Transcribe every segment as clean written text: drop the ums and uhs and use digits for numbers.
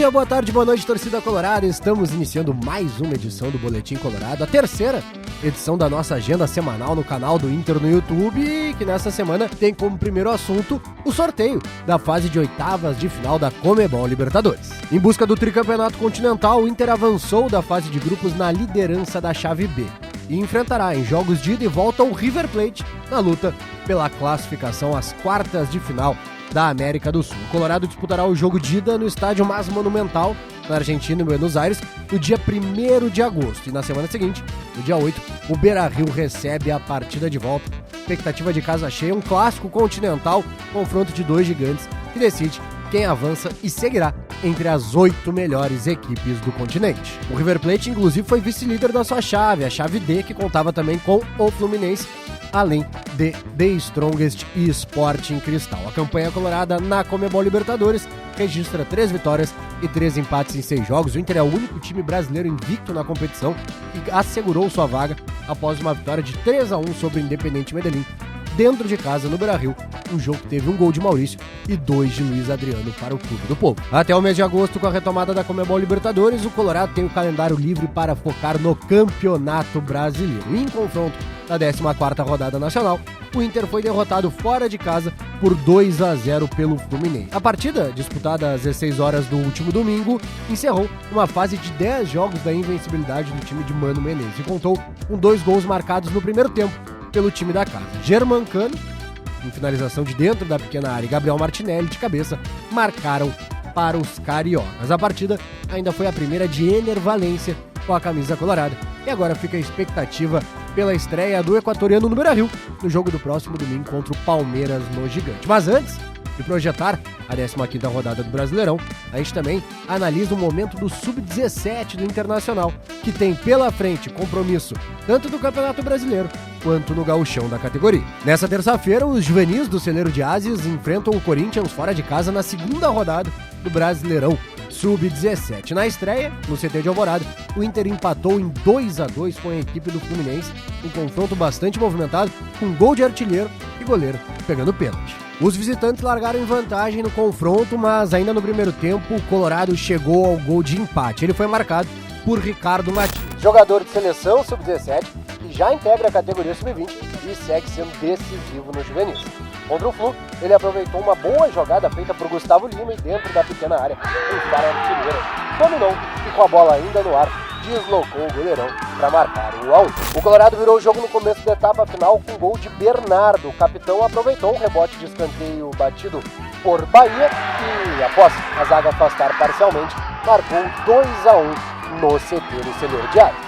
dia, boa tarde, boa noite, torcida colorada. Estamos iniciando mais uma edição do Boletim Colorado, a terceira edição da nossa agenda semanal no canal do Inter no YouTube, que nessa semana tem como primeiro assunto o sorteio da fase de oitavas de final da Conmebol Libertadores. Em busca do tricampeonato continental, o Inter avançou da fase de grupos na liderança da chave B e enfrentará em jogos de ida e volta o River Plate na luta pela classificação às quartas de final da América do Sul. O Colorado disputará o jogo de ida no estádio mais monumental na Argentina, em Buenos Aires, no dia 1º de agosto. E na semana seguinte, no dia 8, o Beira-Rio recebe a partida de volta. Expectativa de casa cheia, um clássico continental, confronto de dois gigantes que decide quem avança e seguirá entre as 8 melhores equipes do continente. O River Plate, inclusive, foi vice-líder da sua chave, a chave D, que contava também com o Fluminense, além de The Strongest e Sporting Cristal. A campanha colorada na Conmebol Libertadores registra 3 vitórias e 3 empates em 6 jogos. O Inter é o único time brasileiro invicto na competição e assegurou sua vaga após uma vitória de 3-1 sobre o Independiente Medellín, dentro de casa no Beira-Rio, um jogo que teve um gol de Maurício e 2 de Luiz Adriano para o Clube do Povo. Até o mês de agosto, com a retomada da Conmebol Libertadores, o Colorado tem o calendário livre para focar no Campeonato Brasileiro. E em confronto na 14ª rodada nacional, o Inter foi derrotado fora de casa por 2-0 pelo Fluminense. A partida, disputada às 16 horas do último domingo, encerrou uma fase de 10 jogos da invencibilidade do time de Mano Menezes e contou com 2 gols marcados no primeiro tempo pelo time da casa. Germancano, em finalização de dentro da pequena área, e Gabriel Martinelli, de cabeça, marcaram para os cariocas. A partida ainda foi a primeira de Ener Valencia com a camisa colorada, e agora fica a expectativa pela estreia do equatoriano no Beira-Rio, no jogo do próximo domingo contra o Palmeiras no Gigante. Mas antes de projetar a 15ª rodada do Brasileirão, a gente também analisa o momento do Sub-17 do Internacional, que tem pela frente compromisso tanto do Campeonato Brasileiro quanto no gauchão da categoria. Nessa terça-feira, os juvenis do Celeiro de Ases enfrentam o Corinthians fora de casa na segunda rodada do Brasileirão Sub-17. Na estreia, no CT de Alvorada, o Inter empatou em 2-2 com a equipe do Fluminense, um confronto bastante movimentado, com gol de artilheiro e goleiro pegando pênalti. Os visitantes largaram em vantagem no confronto, mas ainda no primeiro tempo o Colorado chegou ao gol de empate. Ele foi marcado por Ricardo Martins, jogador de seleção Sub-17, que já integra a categoria Sub-20 e segue sendo decisivo no juvenis. Contra o Flu, ele aproveitou uma boa jogada feita por Gustavo Lima e dentro da pequena área, o para artilheiro dominou e com a bola ainda no ar, deslocou o goleirão para marcar o 1-1. O Colorado virou o jogo no começo da etapa final com gol de Bernardo. O capitão aproveitou um rebote de escanteio batido por Bahia e, após a zaga afastar parcialmente, marcou 2-1 no CT do Celeiro de Ases.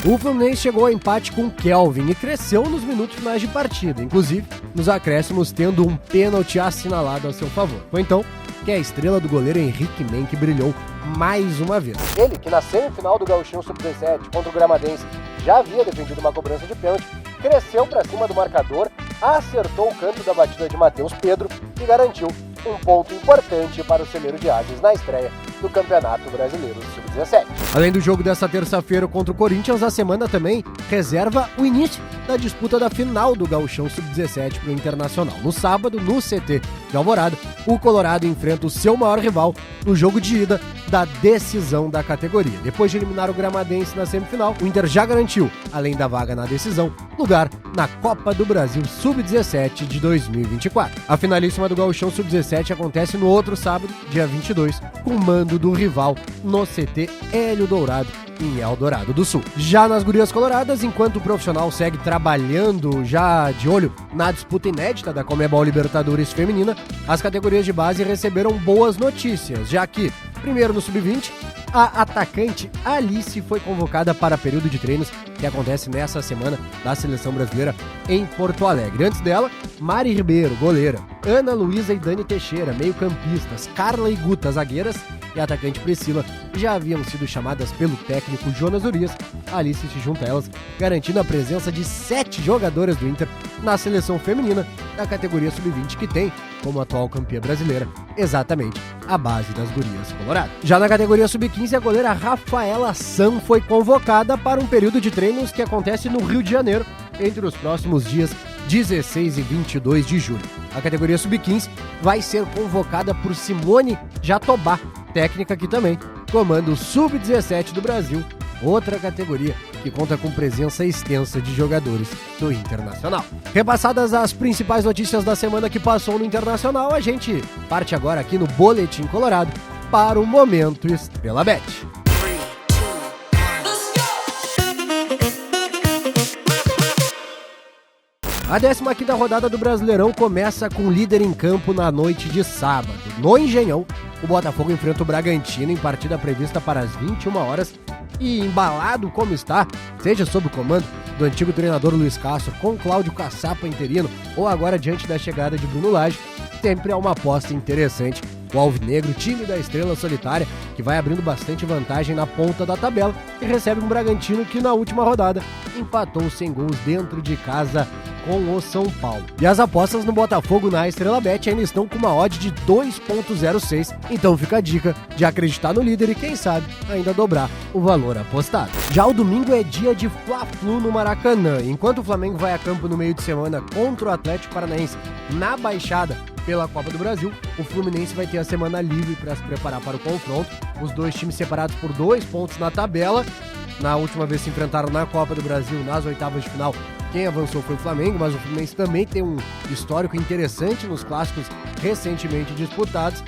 O Fluminense chegou ao empate com o Kelvin e cresceu nos minutos finais de partida, inclusive nos acréscimos tendo um pênalti assinalado a seu favor. Foi então que a estrela do goleiro Henrique Menck brilhou mais uma vez. Ele, que na semifinal do Gauchão Sub-17 contra o Gramadense já havia defendido uma cobrança de pênalti, cresceu para cima do marcador, acertou o canto da batida de Matheus Pedro e garantiu um ponto importante para o Celeiro de Ases na estreia do Campeonato Brasileiro Sub-17. Além do jogo dessa terça-feira contra o Corinthians, a semana também reserva o início da disputa da final do Gauchão Sub-17 para o Internacional. No sábado, no CT de Alvorada, o Colorado enfrenta o seu maior rival no jogo de ida da decisão da categoria. Depois de eliminar o Gramadense na semifinal, o Inter já garantiu, além da vaga na decisão, lugar na Copa do Brasil Sub-17 de 2024. A finalíssima do Gauchão Sub-17 acontece no outro sábado, dia 22, com o mando do rival no CT Hélio Dourado, em Eldorado do Sul. Já nas gurias coloradas, enquanto o profissional segue trabalhando já de olho na disputa inédita da Conmebol Libertadores feminina, as categorias de base receberam boas notícias, já que, primeiro no Sub-20, a atacante Alice foi convocada para período de treinos que acontece nessa semana da Seleção Brasileira em Porto Alegre. Antes dela, Mari Ribeiro, goleira, Ana Luísa e Dani Teixeira, meio-campistas, Carla e Guta, zagueiras, e a atacante Priscila já haviam sido chamadas pelo técnico Jonas Urias. A Alice se junta a elas, garantindo a presença de 7 jogadoras do Inter na seleção feminina da categoria Sub-20, que tem como atual campeã brasileira exatamente a base das gurias coloradas. Já na categoria Sub-15, a goleira Rafaela Sam foi convocada para um período de treinos que acontece no Rio de Janeiro entre os próximos dias 16 e 22 de julho. A categoria Sub-15 vai ser convocada por Simone Jatobá, técnica que também comanda o Sub-17 do Brasil, outra categoria que conta com presença extensa de jogadores do Internacional. Repassadas as principais notícias da semana que passou no Internacional, a gente parte agora aqui no Boletim Colorado para o Momento Estrela Bet. A 15ª rodada do Brasileirão começa com o líder em campo na noite de sábado. No Engenhão, o Botafogo enfrenta o Bragantino em partida prevista para as 21 horas e embalado como está, seja sob o comando do antigo treinador Luiz Castro com Cláudio Caçapa interino ou agora diante da chegada de Bruno Lage, sempre é uma aposta interessante. O Alvinegro, time da Estrela Solitária, que vai abrindo bastante vantagem na ponta da tabela e recebe um Bragantino que na última rodada empatou sem gols dentro de casa com o São Paulo. E as apostas no Botafogo na Estrela Bet ainda estão com uma odd de 2.06, então fica a dica de acreditar no líder e quem sabe ainda dobrar o valor apostado. Já o domingo é dia de Fla-Flu no Maracanã. Enquanto o Flamengo vai a campo no meio de semana contra o Atlético Paranaense na Baixada pela Copa do Brasil, o Fluminense vai ter a semana livre para se preparar para o confronto. Os dois times separados por 2 pontos na tabela. Na última vez se enfrentaram na Copa do Brasil, nas oitavas de final. Quem avançou foi o Flamengo, mas o Fluminense também tem um histórico interessante nos clássicos recentemente disputados.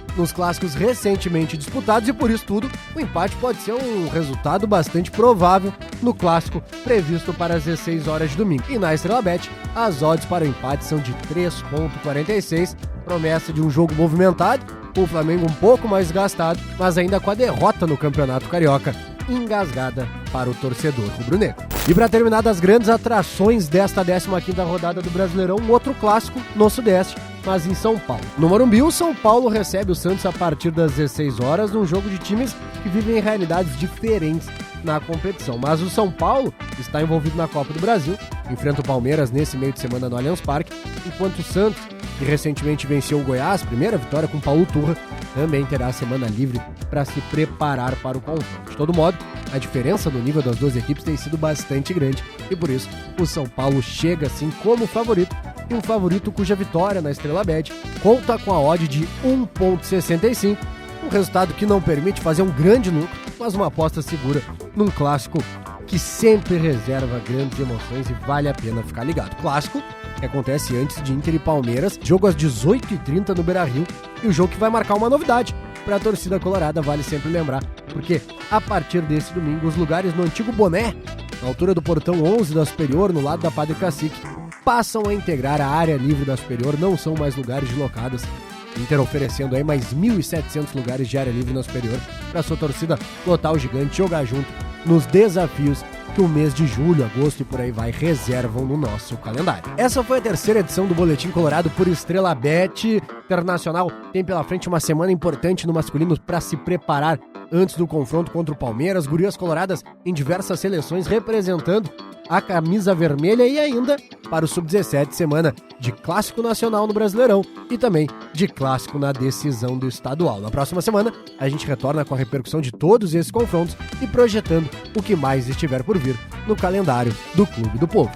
E por isso tudo, o empate pode ser um resultado bastante provável no clássico previsto para as 16 horas de domingo. E na Estrela Bet, as odds para o empate são de 3.46, promessa de um jogo movimentado, o Flamengo um pouco mais gastado, mas ainda com a derrota no Campeonato Carioca engasgada para o torcedor rubro-negro. E para terminar das grandes atrações desta 15ª rodada do Brasileirão, um outro clássico no Sudeste, mas em São Paulo. No Morumbi, o São Paulo recebe o Santos a partir das 16 horas, num jogo de times que vivem realidades diferentes na competição. Mas o São Paulo está envolvido na Copa do Brasil, enfrenta o Palmeiras nesse meio de semana no Allianz Parque, enquanto o Santos, que recentemente venceu o Goiás, primeira vitória com Paulo Turra, também terá a semana livre para se preparar para o confronto. De todo modo, a diferença no nível das duas equipes tem sido bastante grande e por isso o São Paulo chega assim como favorito, e um favorito cuja vitória na Estrela Bet conta com a odd de 1.65, um resultado que não permite fazer um grande lucro, mas uma aposta segura num clássico que sempre reserva grandes emoções e vale a pena ficar ligado. Clássico que acontece antes de Inter e Palmeiras, jogo às 18h30 no Beira-Rio, e o jogo que vai marcar uma novidade para a torcida colorada, vale sempre lembrar, porque a partir desse domingo os lugares no antigo Boné, na altura do portão 11 da Superior, no lado da Padre Cacique, passam a integrar a área livre da Superior, não são mais lugares deslocados. Inter oferecendo aí mais 1.700 lugares de área livre na Superior para sua torcida lotar o gigante, jogar junto nos desafios que o mês de julho, agosto e por aí vai reservam no nosso calendário. Essa foi a terceira edição do Boletim Colorado por Estrela Bet. Internacional tem pela frente uma semana importante no masculino para se preparar antes do confronto contra o Palmeiras. Gurias coloradas em diversas seleções representando a camisa vermelha e ainda para o Sub-17, semana de Clássico Nacional no Brasileirão e também de Clássico na decisão do estadual. Na próxima semana, a gente retorna com a repercussão de todos esses confrontos e projetando o que mais estiver por vir no calendário do Clube do Povo.